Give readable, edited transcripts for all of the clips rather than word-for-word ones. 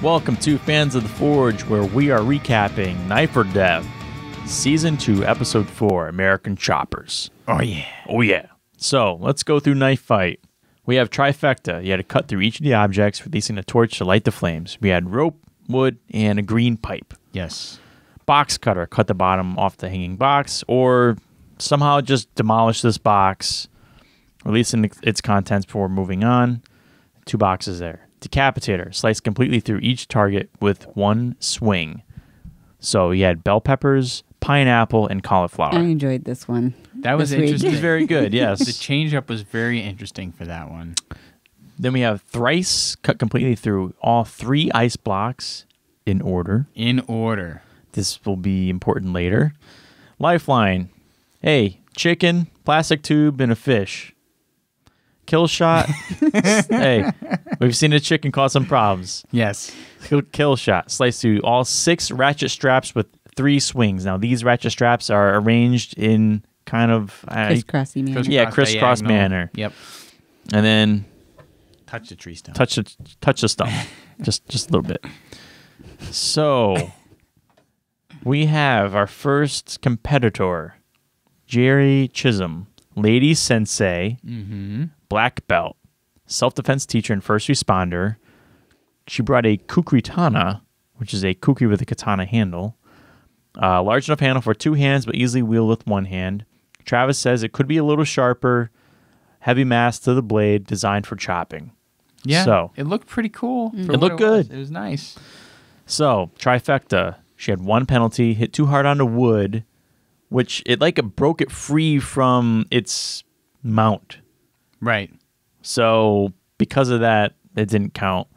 Welcome to Fans of the Forge, where we are recapping Knife or Death, Season 2, Episode 4, American Choppers. Oh, yeah. Oh, yeah. So, let's go through Knife Fight. We have Trifecta. You had to cut through each of the objects, releasing a torch to light the flames. We had rope, wood, and a green pipe. Yes. Box cutter. Cut the bottom off the hanging box, or somehow just demolish this box, releasing its contents before moving on. 2 boxes there. Decapitator. Slice completely through each target with 1 swing. So you had bell peppers, pineapple, and cauliflower. I enjoyed this one. That was this week. interesting. It was very good, yes. The change-up was very interesting for that one. Then we have Thrice. Cut completely through all 3 ice blocks in order. In order. This will be important later. Lifeline. Hey, chicken, plastic tube, and a fish. Kill shot. Hey, we've seen a chicken cause some problems. Yes. Kill shot. Slice through all 6 ratchet straps with 3 swings. Now, these ratchet straps are arranged in kind of... Crisscrossy manner. Crisscross manner. Yep. And then... Touch the tree stump. Touch the stump. just a little bit. So, we have our first competitor, Jerry Chisholm, Lady Sensei, black belt, self-defense teacher and first responder. She brought a kukritana, which is a kukri with a katana handle. Large enough handle for 2 hands, but easily wield with 1 hand. Travis says it could be a little sharper, heavy mass to the blade, designed for chopping. Yeah, so, it looked pretty cool. It looked good. It was nice. So, Trifecta, she had 1 penalty, hit too hard onto wood, which it broke it free from its mount. Right. So, because of that, it didn't count.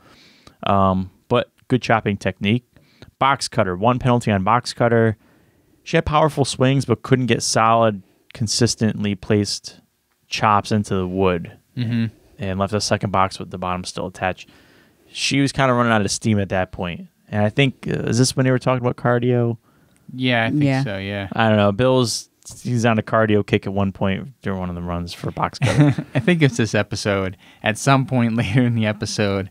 But good chopping technique. Box cutter, 1 penalty on box cutter. She had powerful swings, but couldn't get solid, consistently placed chops into the wood. And left a second box with the bottom still attached. She was kind of running out of steam at that point. And I think, is this when they were talking about cardio? Yeah, I think so, yeah. I don't know. He's on a cardio kick at one point during one of the runs for box cutter. I think it's this episode. At some point later in the episode,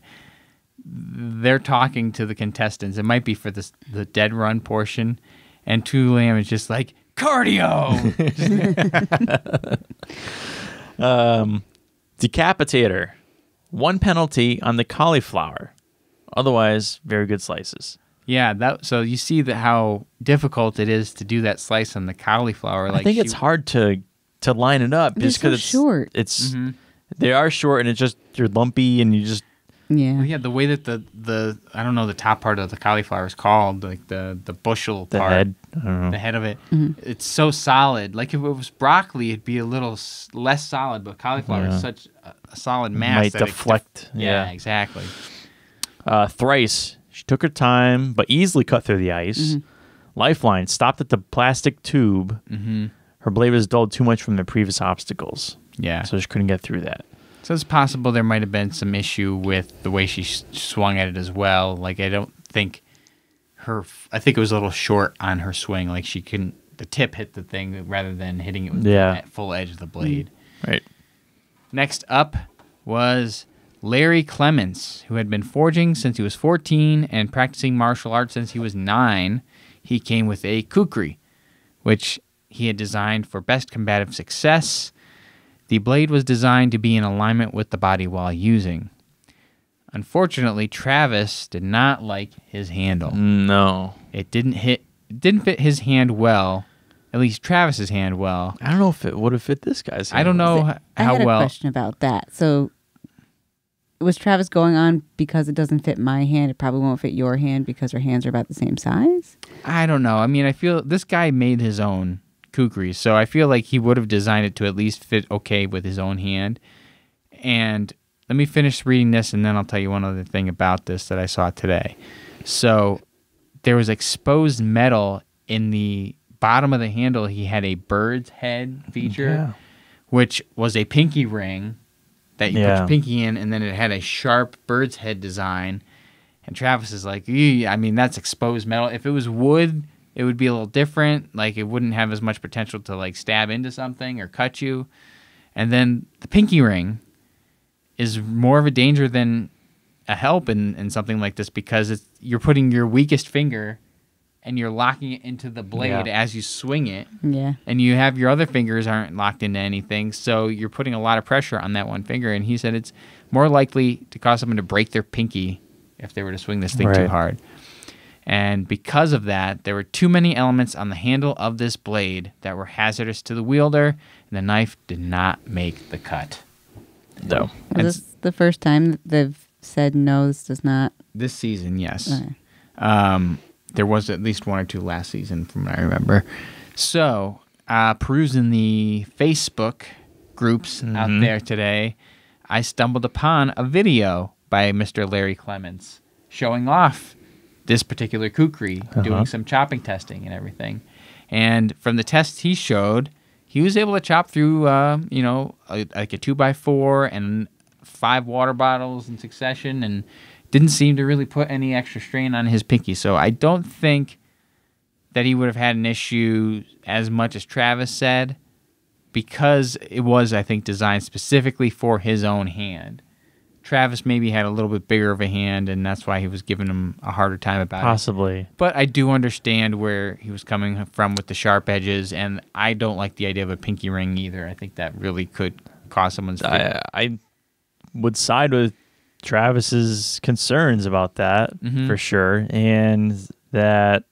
they're talking to the contestants. It might be for the dead run portion. And Lamb is just like, cardio! Decapitator. 1 penalty on the cauliflower. Otherwise, very good slices. Yeah, so you see how difficult it is to do that slice on the cauliflower. I think it's hard to line it up just because it's short. It's they are short, and it's just you're lumpy, and you just the way that the I don't know the top part of the cauliflower is called, like the bushel part, head. I don't know. The head of it. It's so solid. Like if it was broccoli, it'd be a little less solid, but cauliflower is such a solid mass. Might that deflect. Yeah, exactly. Thrice. She took her time, but easily cut through the ice. Lifeline stopped at the plastic tube. Her blade was dulled too much from the previous obstacles. Yeah. So she couldn't get through that. So it's possible there might have been some issue with the way she swung at it as well. Like I think it was a little short on her swing. Like she couldn't, the tip hit the thing rather than hitting it with the full edge of the blade. Right. Next up was Larry Clemens, who had been forging since he was 14 and practicing martial arts since he was 9. He came with a kukri, which he had designed for best combative success. The blade was designed to be in alignment with the body while using. Unfortunately, Travis did not like his handle. No. It didn't fit his hand well, at least Travis's hand well. I don't know if it would have fit this guy's hand. I don't know how well. I had a question about that. So was Travis going on because it doesn't fit my hand? It probably won't fit your hand because our hands are about the same size? I don't know. I mean, I feel this guy made his own kukri, so I feel like he would have designed it to at least fit okay with his own hand. And let me finish reading this, and then I'll tell you one other thing about this that I saw today. So there was exposed metal in the bottom of the handle. He had a bird's head feature, which was a pinky ring that you put your pinky in, and then it had a sharp bird's head design. And Travis is like, I mean, that's exposed metal. If it was wood, it would be a little different. Like, it wouldn't have as much potential to, like, stab into something or cut you. And then the pinky ring is more of a danger than a help in something like this because you're putting your weakest finger and you're locking it into the blade as you swing it. Yeah. And you have your other fingers aren't locked into anything, so you're putting a lot of pressure on that one finger. And he said it's more likely to cause someone to break their pinky if they were to swing this thing too hard. And because of that, there were too many elements on the handle of this blade that were hazardous to the wielder, and the knife did not make the cut. No. Was this the first time that they've said no, this does not? This season, yes. Okay. There was at least one or two last season from what I remember. So, perusing the Facebook groups out there today, I stumbled upon a video by Mr. Larry Clemens showing off this particular kukri, doing some chopping testing and everything. And from the tests he showed, he was able to chop through, like a 2x4 and 5 water bottles in succession, and didn't seem to really put any extra strain on his pinky. So I don't think that he would have had an issue as much as Travis said, because it was, I think, designed specifically for his own hand. Travis maybe had a little bit bigger of a hand, and that's why he was giving him a harder time about it. Possibly. But I do understand where he was coming from with the sharp edges, and I don't like the idea of a pinky ring either. I think that really could cause someone's finger. I would side with Travis's concerns about that for sure, and that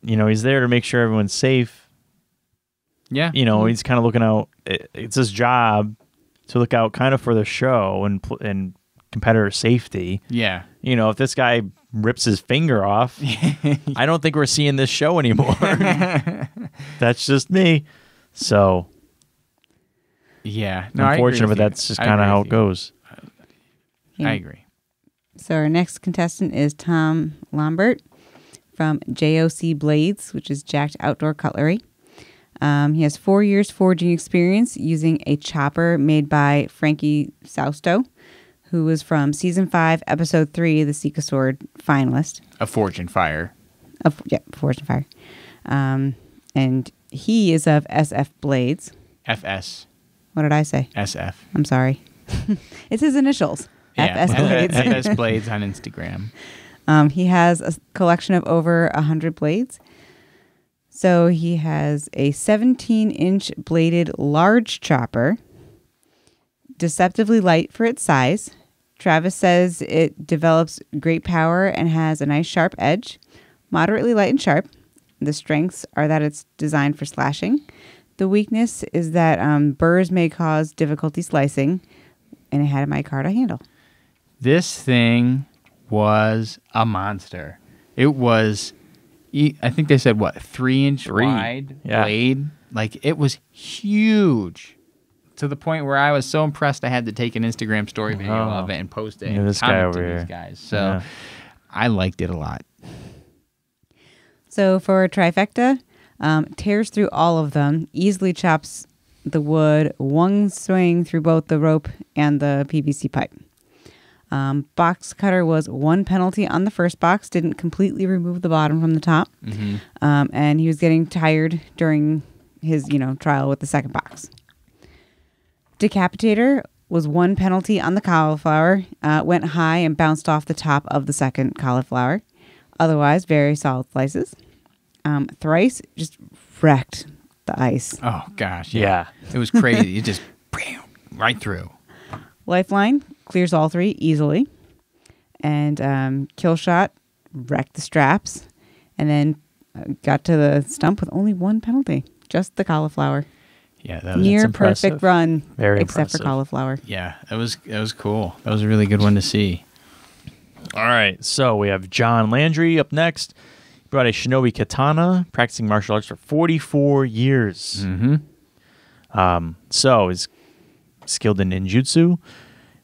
he's there to make sure everyone's safe. Yeah, he's kind of looking out. It's his job to look out kind of for the show and competitor safety. Yeah, if this guy rips his finger off, I don't think we're seeing this show anymore. That's just me. So yeah, unfortunate, but that's just kind of how it goes. Yeah. I agree. So our next contestant is Tom Lambert from JOC Blades, which is Jacked Outdoor Cutlery. He has 4 years forging experience using a chopper made by Frankie Sausto, who was from Season 5, Episode 3, the Seek a Sword finalist. A Forge and Fire. Forge and Fire. And he is of SF Blades. FS. What did I say? SF. I'm sorry. It's his initials. Yeah. FS Blades. FS Blades on Instagram. He has a collection of over 100 blades. So he has a 17-inch bladed large chopper, deceptively light for its size. Travis says it develops great power and has a nice sharp edge, moderately light and sharp. The strengths are that it's designed for slashing. The weakness is that burrs may cause difficulty slicing, and it had a micarta handle. This thing was a monster. It was, I think they said, 3-inch wide blade? Like, it was huge. To the point where I was so impressed I had to take an Instagram story video of it and post it and this guy comment over to here. these guys. So I liked it a lot. So for a trifecta, tears through all of them, easily chops the wood, one swing through both the rope and the PVC pipe. Box cutter was 1 penalty on the first box, didn't completely remove the bottom from the top. And he was getting tired during his, trial with the second box. Decapitator was 1 penalty on the cauliflower, went high and bounced off the top of the second cauliflower. Otherwise, very solid slices. Thrice just wrecked the ice. Oh, gosh. Yeah. It was crazy. It just right through. Lifeline clears all 3 easily. And kill shot wrecked the straps. And then got to the stump with only 1 penalty. Just the cauliflower. Yeah, that was near perfect run, Very except impressive. for cauliflower. Yeah, it was cool. That was a really good one to see. All right, so we have John Landry up next. He brought a shinobi katana, practicing martial arts for 44 years. So he's skilled in ninjutsu.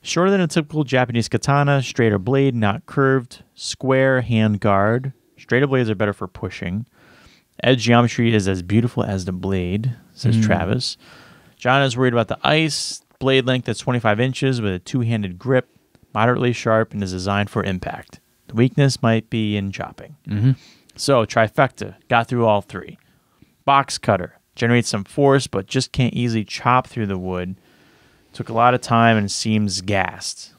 Shorter than a typical Japanese katana, straighter blade, not curved, square hand guard. Straighter blades are better for pushing. Edge geometry is as beautiful as the blade, says Travis. John is worried about the ice. Blade length is 25 inches with a 2-handed grip, moderately sharp, and is designed for impact. The weakness might be in chopping. So, trifecta, got through all 3. Box cutter, generates some force, but just can't easily chop through the wood. Took a lot of time and seems gassed.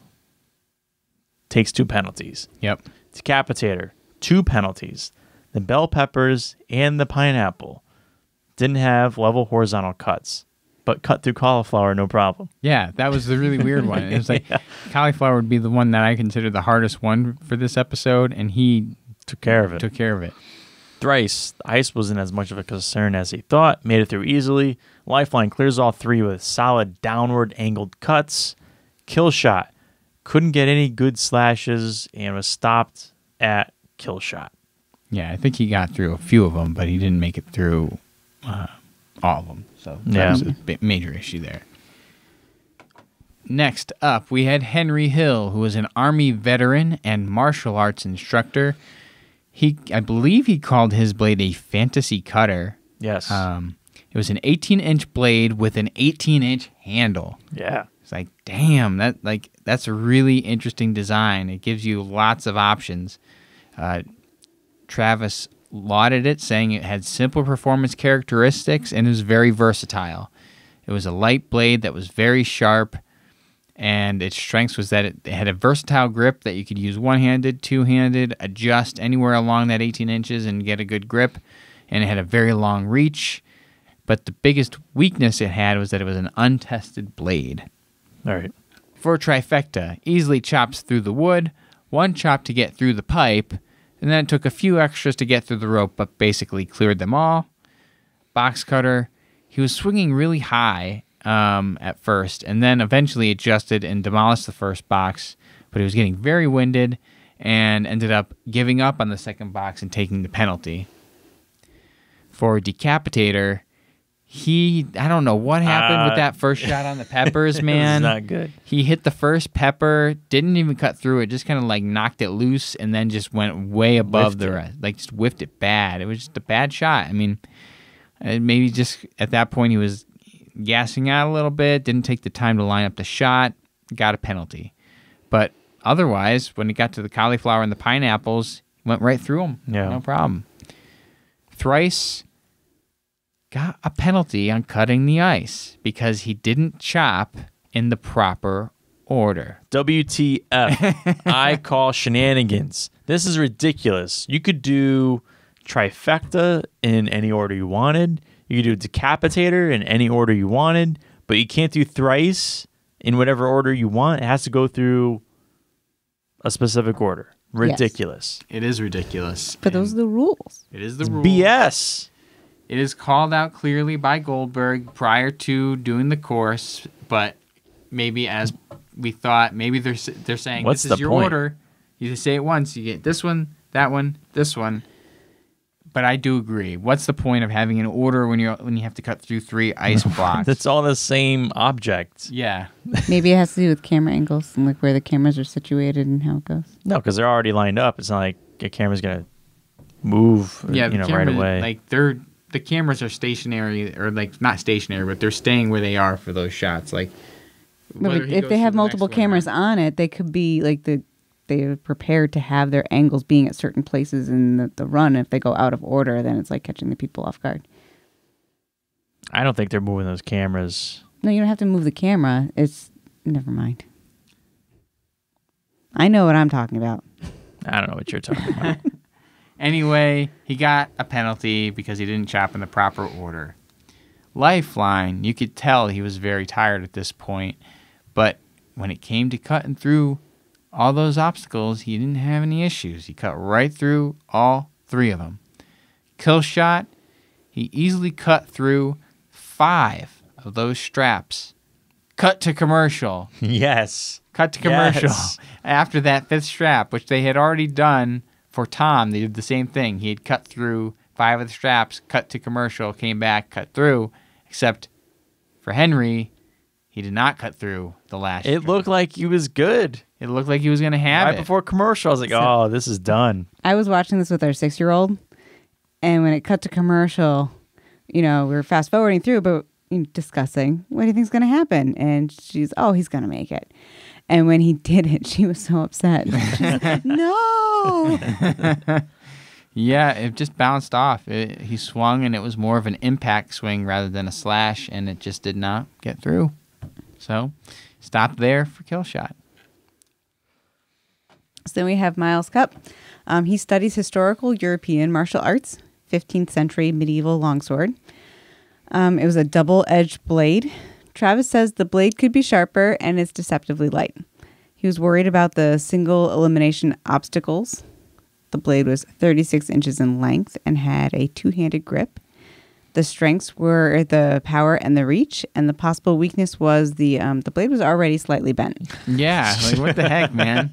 takes 2 penalties. Yep. Decapitator, 2 penalties. The bell peppers and the pineapple didn't have level horizontal cuts, but cut through cauliflower, no problem. Yeah, that was the really weird one. It was like cauliflower would be the one that I consider the hardest one for this episode, and he Took care of it. took care of it. Thrice, the ice wasn't as much of a concern as he thought, made it through easily. Lifeline clears all 3 with solid downward angled cuts. Kill shot, couldn't get any good slashes and was stopped at kill shot. Yeah, I think he got through a few of them, but he didn't make it through all of them. So that was a major issue there. Next up, we had Henry Hill, who was an Army veteran and martial arts instructor. I believe he called his blade a fantasy cutter. Yes. It was an 18-inch blade with an 18-inch handle. Yeah. It's like, damn, that's a really interesting design. It gives you lots of options. Travis lauded it, saying it had simple performance characteristics and it was very versatile. It was a light blade that was very sharp, and its strengths was that it had a versatile grip that you could use one-handed, two-handed, adjust anywhere along that 18 inches and get a good grip, and it had a very long reach. But the biggest weakness it had was that it was an untested blade. All right. For Trifecta, easily chops through the wood, 1 chop to get through the pipe, and then it took a few extras to get through the rope, but basically cleared them all. Box cutter, he was swinging really high at first, and then eventually adjusted and demolished the first box, but he was getting very winded and ended up giving up on the second box and taking the penalty. For Decapitator, I don't know what happened with that first shot on the peppers, man. It's not good. He hit the first pepper, didn't even cut through it, just kind of like knocked it loose and then just went way above the rest. Like just whiffed it bad. It was just a bad shot. I mean, maybe just at that point he was gassing out a little bit, didn't take the time to line up the shot, got a penalty. But otherwise, when it got to the cauliflower and the pineapples, went right through them. Yeah. No problem. Thrice got a penalty on cutting the ice because he didn't chop in the proper order. WTF. I call shenanigans. This is ridiculous. You could do Trifecta in any order you wanted. You could do Decapitator in any order you wanted, but you can't do Thrice in whatever order you want. It has to go through a specific order. Ridiculous. Yes. It is ridiculous. But those are the rules. It is the rules. BS. It is called out clearly by Goldberg prior to doing the course, but maybe as we thought, maybe they're saying What's this is the your point? order. You just say it once, you get this one, that one, this one. But I do agree. What's the point of having an order when you have to cut through 3 ice blocks? That's all the same object. Yeah. Maybe it has to do with camera angles and like where the cameras are situated and how it goes. No, because they're already lined up. It's not like a camera's gonna move, Yeah, right away. Like the cameras are stationary, or like not stationary, but they're staying where they are for those shots. Like But if they have multiple cameras on it, they could be like they're prepared to have their angles being at certain places in the run. If they go out of order, then it's like catching the people off guard. I don't think they're moving those cameras. No, you don't have to move the camera. Never mind. I know what I'm talking about. I don't know what you're talking about. Anyway, he got a penalty because he didn't chop in the proper order. Lifeline, you could tell he was very tired at this point, but when it came to cutting through all those obstacles, he didn't have any issues. He cut right through all 3 of them. Kill shot, he easily cut through 5 of those straps. Cut to commercial. Yes. Cut to commercial. Yes. After that 5th strap, which they had already done for Tom, they did the same thing. He had cut through 5 of the straps, cut to commercial, came back, cut through, except for Henry, he did not cut through the last It strap. looked like he was good. It looked like he was going to have Right it. before commercial, I was like, oh, this is done. I was watching this with our 6-year-old, and when it cut to commercial, we were fast forwarding through, but discussing what do you think's going to happen, and he's going to make it. And when he did it, she was so upset. She's like, no. Yeah, it just bounced off. He swung, and it was more of an impact swing rather than a slash, and it just did not get through. So, stopped there for kill shot. So then we have Miles Cup. He studies historical European martial arts, 15th century medieval longsword. It was a double-edged blade. Travis says the blade could be sharper and it's deceptively light. He was worried about the single elimination obstacles. The blade was 36 inches in length and had a two-handed grip. The strengths were the power and the reach, and the possible weakness was the blade was already slightly bent. Yeah, like what the heck, man?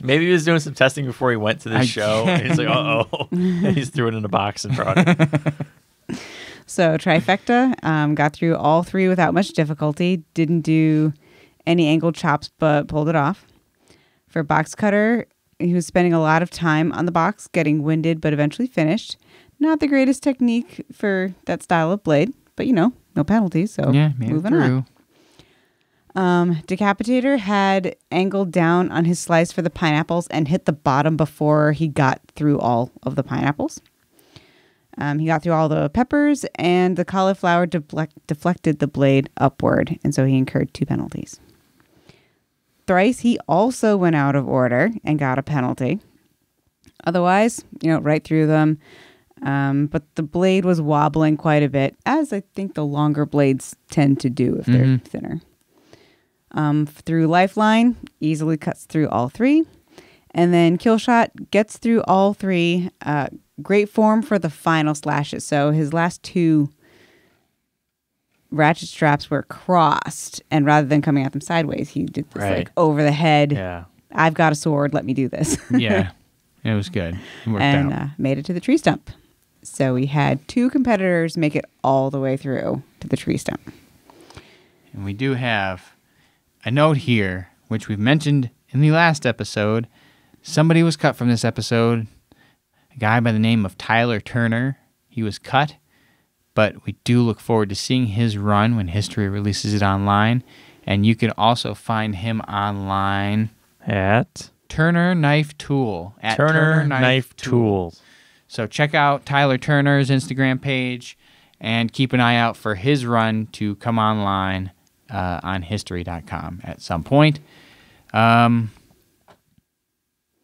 Maybe he was doing some testing before he went to the show. And he's like, uh-oh. He's threw it in a box and brought it. So Trifecta got through all three without much difficulty. Didn't do any angled chops, but pulled it off. For box cutter, he was spending a lot of time on the box, getting winded, but eventually finished. Not the greatest technique for that style of blade, but no penalties, so Yeah, moving on. Decapitator had angled down on his slice for the pineapples and hit the bottom before he got through all of the pineapples. He got through all the peppers, and the cauliflower deflected the blade upward, and so he incurred 2 penalties. Thrice, he also went out of order and got a penalty. Otherwise, right through them. But the blade was wobbling quite a bit, as I think the longer blades tend to do if they're thinner. Through Lifeline, easily cuts through all 3. And then Killshot gets through all 3. Great form for the final slashes. So his last 2 ratchet straps were crossed, and rather than coming at them sideways, he did this like over the head. Yeah. I've got a sword, let me do this. Yeah, it was good. It worked out. Made it to the tree stump. So we had 2 competitors make it all the way through to the tree stump. And we do have a note here, which we've mentioned in the last episode. Somebody was cut from this episode. A guy by the name of Tyler Turner. He was cut, but we do look forward to seeing his run when History releases it online. And you can also find him online at Turner Knife Tool. At Turner Knife Tools. So check out Tyler Turner's Instagram page and keep an eye out for his run to come online on history.com at some point.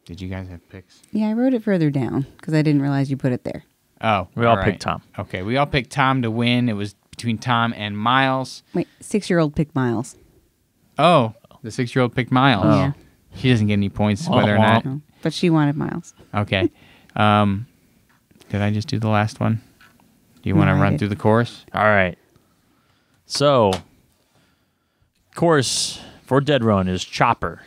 Did you guys have picks? Yeah, I wrote it further down because I didn't realize you put it there. Oh, we all picked Tom. Okay, we all picked Tom to win. It was between Tom and Miles. Wait, 6-year-old picked Miles. Oh, the 6-year-old picked Miles. Yeah. She doesn't get any points whether or not. No, but she wanted Miles. Okay. Did I just do the last one? Do you want to run through the course? All right. So, course for Dead Run is chopper.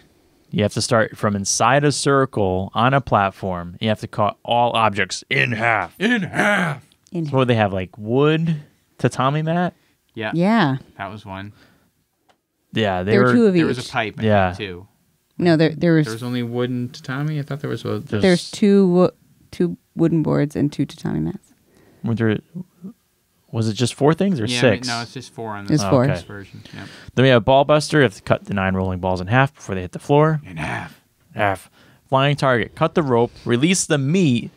You have to start from inside a circle on a platform. You have to cut all objects in half. In half. So what they have, like wood tatami mat? Yeah. Yeah. That was one. Yeah, there were 2 of each. There was a pipe, I think, too. No, there was... There was only wooden tatami? I thought there was... There's 2 wooden boards and 2 tatami mats. Was it just 4 things or 6? No, it's just 4 on this It's 4. version. Yep. Then we have ball buster. You have to cut the 9 rolling balls in half before they hit the floor. In half. Half. Flying target. Cut the rope. Release the meat.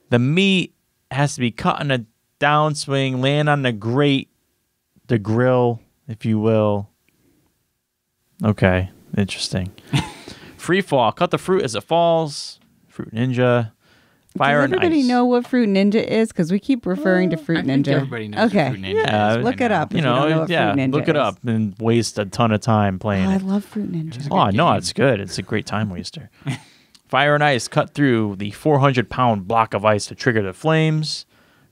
The meat has to be cut on a downswing, land on the grate, the grill, if you will. Okay. Interesting. Free fall. Cut the fruit as it falls. Fruit ninja. Fire Does everybody know what Fruit Ninja is? Because we keep referring to Fruit Ninja. Everybody knows what Fruit Ninja is. Look it up. If you don't know what Fruit Ninja look it is. up and waste a ton of time playing I it. love Fruit Ninja. Oh, no, it's good. It's a great time waster. Fire and ice. Cut through the 400-pound block of ice to trigger the flames.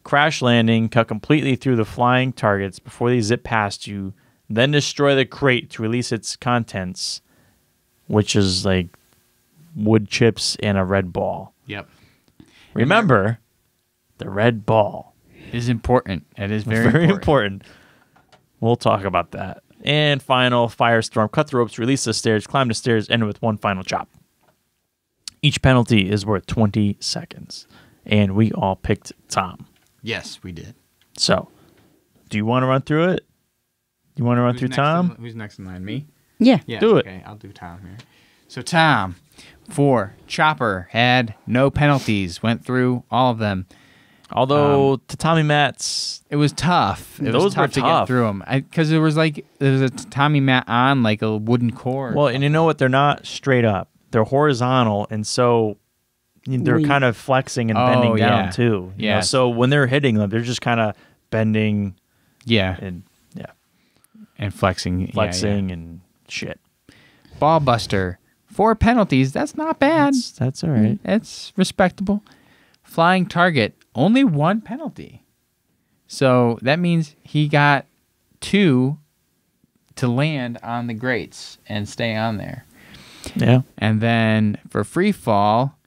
Crash landing. Cut completely through the flying targets before they zip past you. Then destroy the crate to release its contents, which is like wood chips and a red ball. Yep. Remember, the red ball is important. It is very important. We'll talk about that. And final, firestorm. Cut the ropes, release the stairs, climb the stairs, end with one final chop. Each penalty is worth 20 seconds. And we all picked Tom. Yes, we did. So, do you want to run through it? Do you want to run through Tom? Who's next in line? Me? Yeah. Do it. Okay, I'll do Tom here. So Tom, for Chopper, had no penalties. Went through all of them. Although tatami mats, it was tough. It Those was tough were to tough. get through them because there was a tatami mat on like a wooden core. well, and you know what? They're not straight up. they're horizontal, and so they're kind of flexing and bending down too. You know? So when they're hitting them, they're just kind of bending. Yeah. And flexing. And shit. Ball buster. 4 penalties. That's not bad. That's all right. It's respectable. Flying target. Only 1 penalty. So that means he got 2 to land on the grates and stay on there. Yeah. And then for free fall,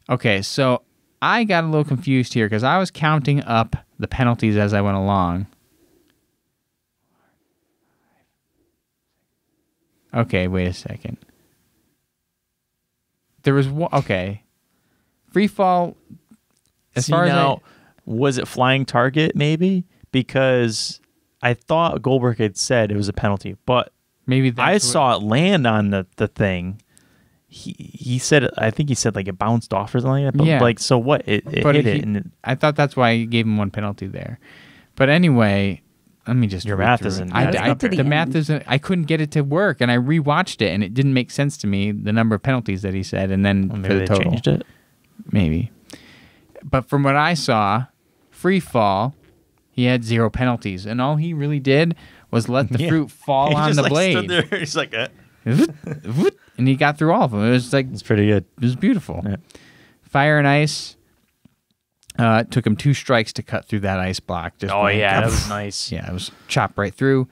okay, so I got a little confused here because I was counting up the penalties as I went along. Okay, wait a second. There was one. Okay, free fall. As far as was it flying target maybe? Because I thought Goldberg had said it was a penalty, but maybe I saw it land on the thing. He said, I think he said like it bounced off or something like that. But like, so what? It hit it. And I thought that's why he gave him 1 penalty there. But anyway, let me just. Your math isn't. The math isn't. I couldn't get it to work, and I rewatched it, and it didn't make sense to me. The number of penalties that he said, and then maybe for the they total, changed it. Maybe. But from what I saw, free fall, he had 0 penalties, and all he really did was let the fruit fall on the blade. Stood there. He's like, and he got through all of them. It was like it's pretty good. It was beautiful. Yeah. Fire and ice. It took him 2 strikes to cut through that ice block. Just that was nice. Yeah, it was chopped right through.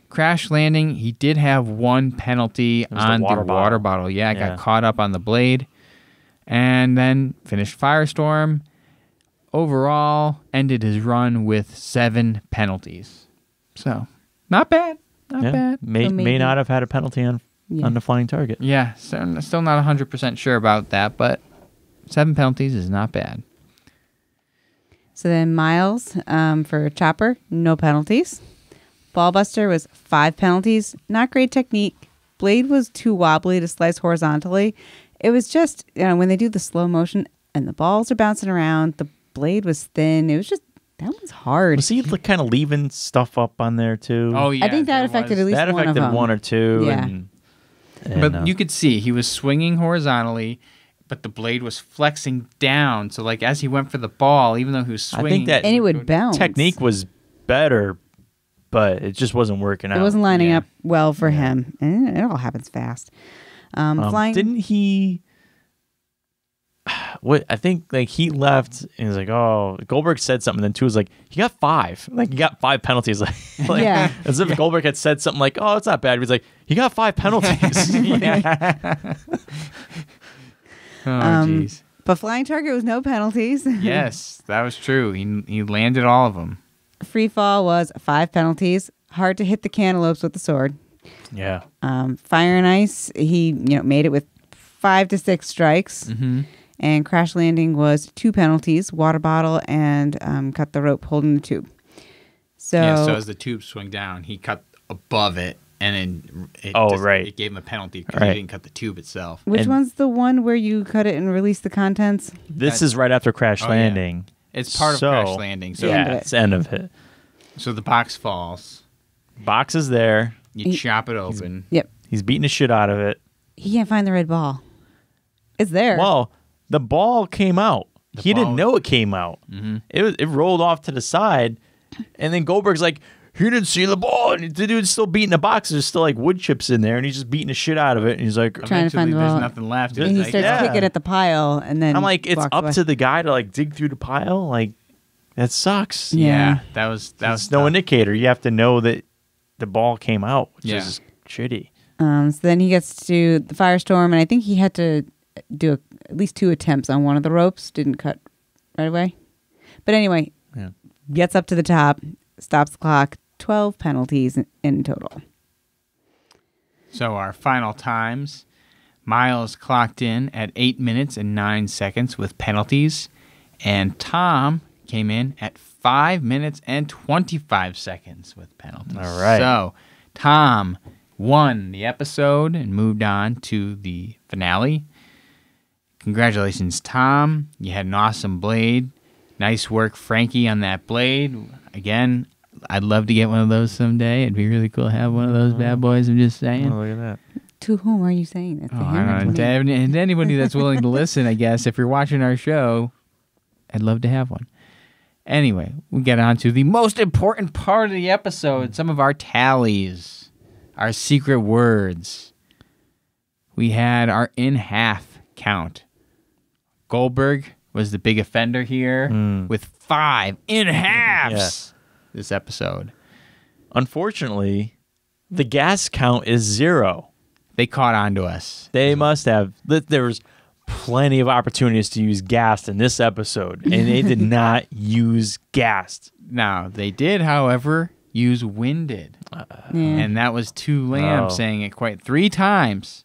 Crash landing. He did have 1 penalty on the water bottle. Yeah, got caught up on the blade, and then finished Firestorm. Overall, ended his run with 7 penalties. So, not bad. Not bad. May not have had a penalty on the flying target. Yeah, so still not 100% sure about that, but 7 penalties is not bad. So then Miles for Chopper, no penalties. Ballbuster was 5 penalties. Not great technique. Blade was too wobbly to slice horizontally. It was just, when they do the slow motion and the balls are bouncing around, the blade was thin. It was just, that one's hard. Was he kind of leaving stuff up on there too? Oh, yeah. I think that affected at least one of them. That affected 1 or 2. Yeah. But you could see he was swinging horizontally, but the blade was flexing down. So, like, as he went for the ball, even though he was swinging... I think that and it would bounce. Technique was better, but it just wasn't working out. It wasn't lining up well for him. And it all happens fast. Flying... Didn't he... What I think he left and he's like, oh, Goldberg said something, then 2 was like, he got 5. Like, he got 5 penalties. Like as if Goldberg had said something like, oh, it's not bad. He was like, he got 5 penalties. Oh, jeez. But flying target was no penalties. Yes, that was true. He landed all of them. Free fall was 5 penalties. Hard to hit the cantaloupes with the sword. Yeah. Fire and ice, he made it with 5 to 6 strikes. Mm-hmm. And crash landing was 2 penalties, water bottle, and cut the rope holding the tube. So as the tube swung down, he cut above it, and then it gave him a penalty because he didn't cut the tube itself. Which one's the one where you cut it and release the contents? This is right after crash landing. Yeah. It's part of crash landing. So it's the end of it. So the box falls. Box is there. You chop it open. Yep. He's beating the shit out of it. He can't find the red ball. It's there. Well, the ball came out. He didn't know it came out. Mm-hmm. It rolled off to the side, and then Goldberg's like, he didn't see the ball, and the dude's still beating the box. There's still like wood chips in there, and he's just beating the shit out of it. And he's like, trying to find the there's ball. nothing left. And he starts kicking at the pile, and then I'm like, it's up away. to the guy to like dig through the pile. Like, that sucks. Yeah, that was no indicator. You have to know that the ball came out, which is shitty. So then he gets to the firestorm, and I think he had to do at least 2 attempts on one of the ropes. Didn't cut right away. But anyway, gets up to the top, stops the clock. 12 penalties in total. So our final times, Miles clocked in at 8 minutes and 9 seconds with penalties, and Tom came in at 5 minutes and 25 seconds with penalties. All right. So Tom won the episode and moved on to the finale. Congratulations, Tom. You had an awesome blade. Nice work, Frankie, on that blade. Again, I'd love to get one of those someday. It'd be really cool to have one of those bad boys, I'm just saying. Oh, look at that. To whom are you saying that? To Oh, him I or to don't know. me? And anybody that's willing to listen, I guess, if you're watching our show, I'd love to have one. Anyway, we get on to the most important part of the episode, some of our tallies, our secret words. We had our in half count. Goldberg was the big offender here with 5 in halves this episode. Unfortunately, the gas count is 0. They caught on to us. They must have. There was plenty of opportunities to use gassed in this episode, and they did not use gassed. Now, they did, however, use winded. And that was 2 Lamb saying it quite 3 times.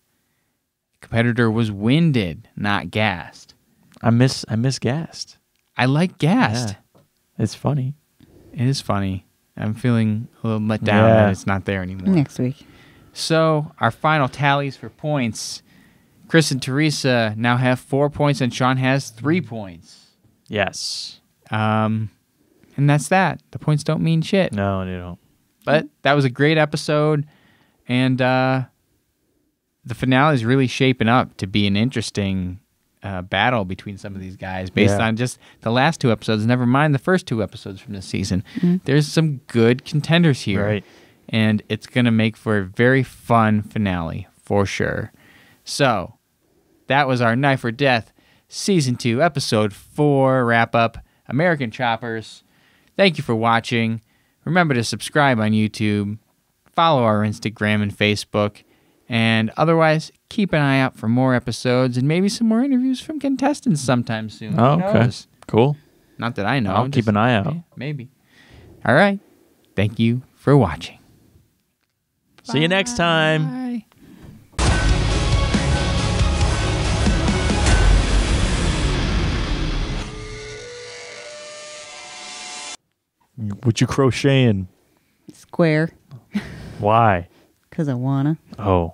The competitor was winded, not gassed. I miss gassed. I like gassed. Yeah. It's funny. It is funny. I'm feeling a little let down that it's not there anymore. Next week. So, our final tallies for points. Chris and Teresa now have 4 points, and Sean has 3 points. Yes. And that's that. The points don't mean shit. No, they don't. But that was a great episode, and the finale is really shaping up to be an interesting battle between some of these guys based on just the last 2 episodes, never mind the first 2 episodes from this season. There's some good contenders here. Right. And it's going to make for a very fun finale, for sure. So, that was our Knife or Death Season 2, Episode 4 wrap-up, American Choppers. Thank you for watching. Remember to subscribe on YouTube, follow our Instagram and Facebook, and otherwise, keep an eye out for more episodes and maybe some more interviews from contestants sometime soon. Oh, Who okay. knows? Cool. Not that I know. I'll keep an eye out. Yeah, maybe. All right. Thank you for watching. See you next time. Bye. What you crocheting? Square. Why? Because I wanna. Oh.